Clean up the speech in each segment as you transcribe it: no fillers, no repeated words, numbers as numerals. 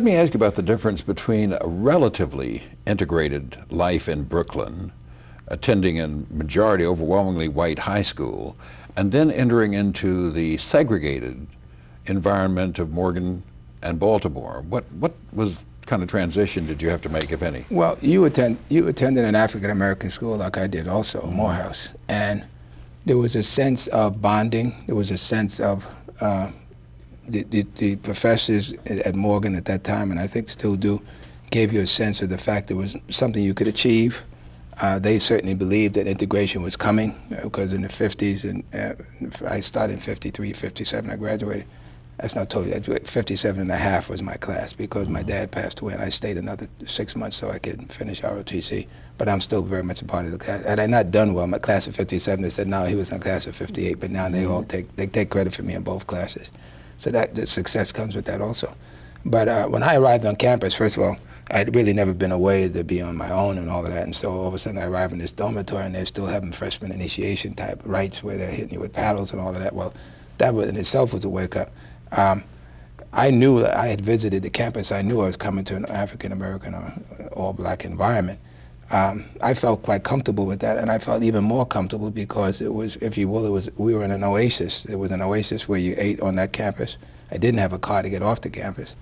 let me ask you about the difference between a relatively integrated life in Brooklyn, attending a majority, overwhelmingly white high school, and then entering into the segregated environment of Morgan and Baltimore. What was kind of transition did you have to make, if any? Well, you attended an African American school like I did also, Morehouse, and there was a sense of bonding. There was a sense of the professors at Morgan at that time, and I think still do, gave you a sense of the fact there was something you could achieve. They certainly believed that integration was coming because in the 50s, and I started in 53, 57, I graduated. That's not told you. 57 and a half was my class because my dad passed away and I stayed another 6 months so I could finish ROTC. But I'm still very much a part of the class. Had I not done well, my class of 57, they said, no, he was in the class of 58, but now they all take credit for me in both classes. So that the success comes with that also. But when I arrived on campus, first of all, I'd really never been away to be on my own and all of that, and so all of a sudden I arrive in this dormitory and they're still having freshman initiation type rites where they're hitting you with paddles and all of that. Well, that in itself was a wake-up. I knew that I had visited the campus. I knew I was coming to an African-American or all-black environment. I felt quite comfortable with that, and I felt even more comfortable because it was, if you will, we were in an oasis. It was an oasis where you ate on that campus. I didn't have a car to get off the campus.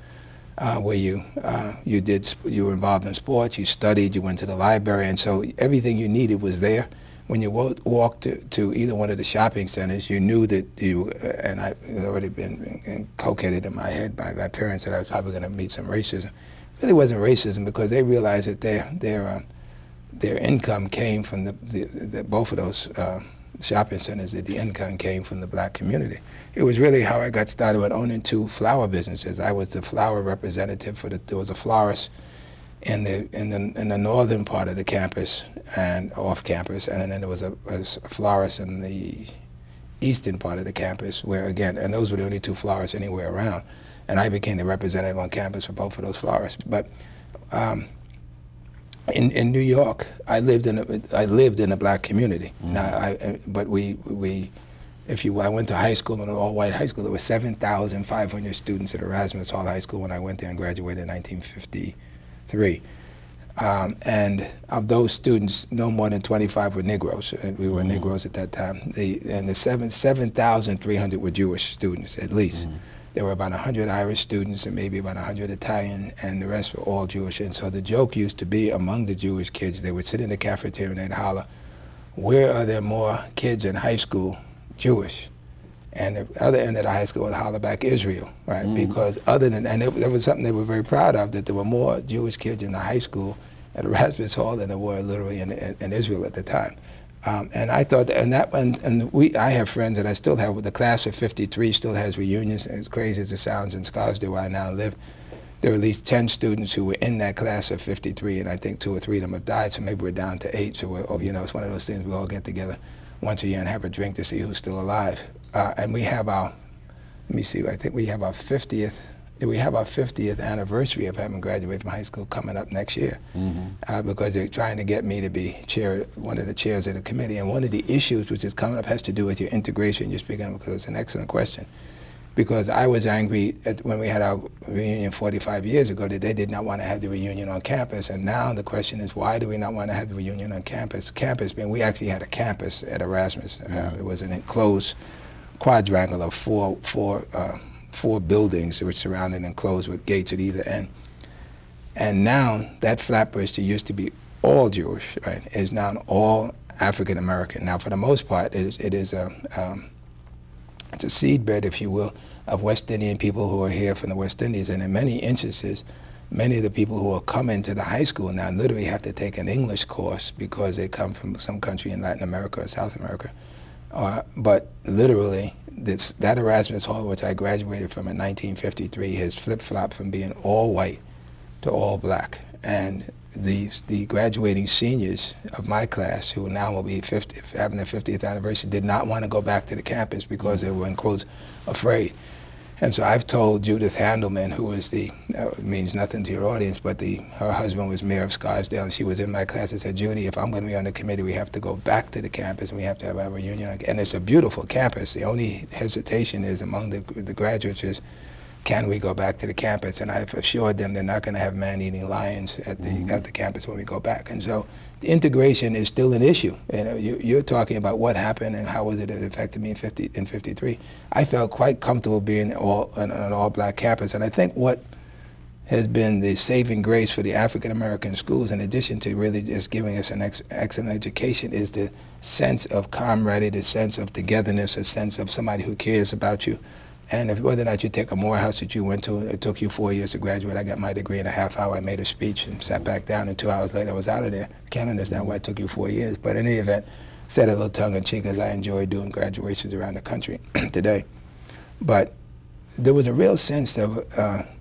Where you were involved in sports, you studied, you went to the library, and so everything you needed was there. When you walked to either one of the shopping centers, you knew that you, and I had already been inculcated in my head by my parents that I was probably going to meet some racism. It really wasn't racism because they realized that their income came from both of those shopping centers, that the income came from the black community. It was really how I got started with owning 2 flower businesses. I was the flower representative for there was a florist in the northern part of the campus and off campus, and then there was a florist in the eastern part of the campus where, again, and those were the only 2 florists anywhere around, and I became the representative on campus for both of those florists. But in New York, I lived in a black community. Now, I went to high school, an all-white high school. There were 7,500 students at Erasmus Hall High School when I went there and graduated in 1953. And of those students, no more than 25 were Negroes. And we were Negroes at that time. And the 7,300 were Jewish students, at least. There were about 100 Irish students and maybe about 100 Italian, and the rest were all Jewish. And so the joke used to be among the Jewish kids, they would sit in the cafeteria and they'd holler, where are there more kids in high school Jewish? And the other end of the high school would holler back Israel, right? Because other than, and that was something they were very proud of, that there were more Jewish kids in the high school at Erasmus Hall than there were literally in Israel at the time. And I thought, I have friends that I still have, with the class of 53 still has reunions, as crazy as it sounds, in Scarsdale where I now live. There were at least 10 students who were in that class of 53, and I think 2 or 3 of them have died, so maybe we're down to 8, so it's one of those things we all get together once a year and have a drink to see who's still alive. And we have our, let me see, I think we have our 50th anniversary of having graduated from high school coming up next year, because they're trying to get me to be one of the chairs of the committee. And one of the issues which is coming up has to do with your integration you're speaking of, because it's an excellent question. Because I was angry when we had our reunion 45 years ago that they did not want to have the reunion on campus, and now the question is, why do we not want to have the reunion on campus? We actually had a campus at Erasmus. It was an enclosed quadrangle of four buildings which surrounded and enclosed with gates at either end. And now that flatbridge that used to be all Jewish, right, is now all African American. Now, for the most part, it's a seedbed, if you will, of West Indian people who are here from the West Indies. And in many instances, many of the people who are coming to the high school now literally have to take an English course because they come from some country in Latin America or South America. But literally, that Erasmus Hall, which I graduated from in 1953, has flip-flopped from being all white to all black. And the graduating seniors of my class, who now will be having their 50th anniversary, did not want to go back to the campus because they were, in quotes, afraid. And so I've told Judith Handelman, who is means nothing to your audience, but her husband was mayor of Scarsdale, and she was in my class. I said, Judy, if I'm going to be on the committee, we have to go back to the campus, and we have to have our reunion. And it's a beautiful campus. The only hesitation is among the graduates is can we go back to the campus? And I've assured them they're not going to have man-eating lions at the campus when we go back. And so the integration is still an issue. You know, you're talking about what happened and how was it affected me in 53. I felt quite comfortable being on an all-black campus, and I think what has been the saving grace for the African-American schools, in addition to really just giving us an excellent education, is the sense of camaraderie, the sense of togetherness, a sense of somebody who cares about you. And if, whether or not you take a Morehouse that you went to, it took you 4 years to graduate. I got my degree in a half hour. I made a speech and sat back down, and 2 hours later I was out of there. Can't understand why it took you 4 years. But in any event, said a little tongue-in-cheek, as I enjoy doing graduations around the country today. But there was a real sense of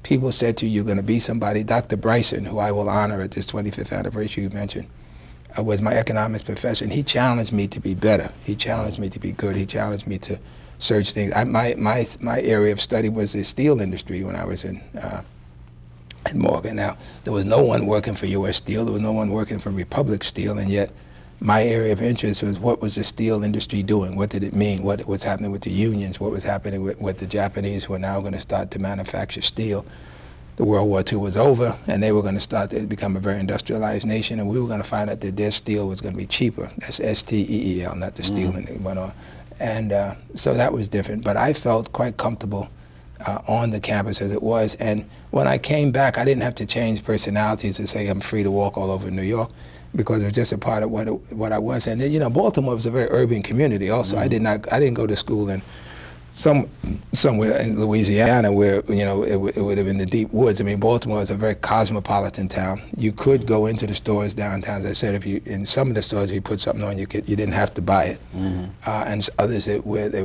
people said to you, you're going to be somebody. Dr. Bryson, who I will honor at this 25th anniversary you mentioned, was my economics professor, and he challenged me to be better. He challenged me to be good. He challenged me to search things. My area of study was the steel industry when I was in Morgan. Now, there was no one working for U.S. Steel. There was no one working for Republic Steel, and yet my area of interest was what was the steel industry doing? What did it mean? What was happening with the unions? What was happening with the Japanese who were now going to start to manufacture steel? The World War II was over, and they were going to start to become a very industrialized nation, and we were going to find out that their steel was going to be cheaper. That's S-T-E-E-L, not the steel, and it went on. And so that was different, but I felt quite comfortable on the campus as it was. And when I came back, I didn't have to change personalities to say I'm free to walk all over New York, because it was just a part of what I was. And then, you know, Baltimore was a very urban community also. I didn't go to school in somewhere in Louisiana where, you know, it would have been the deep woods. I mean, Baltimore is a very cosmopolitan town. You could go into the stores downtown. As I said, if you, in some of the stores, if you put something on, you didn't have to buy it. And others where they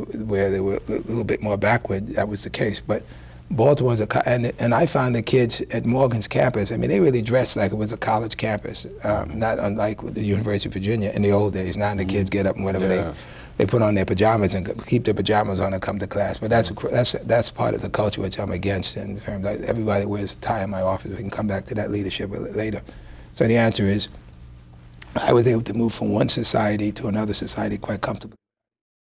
were a little bit more backward, that was the case. But Baltimore's and I found the kids at Morgan's campus, I mean, they really dressed like it was a college campus, not unlike the University of Virginia in the old days. Now the kids get up and whatever they put on their pajamas and keep their pajamas on and come to class. But that's part of the culture which I'm against. In terms of everybody wears a tie in my office. We can come back to that leadership later. So the answer is, I was able to move from one society to another society quite comfortably.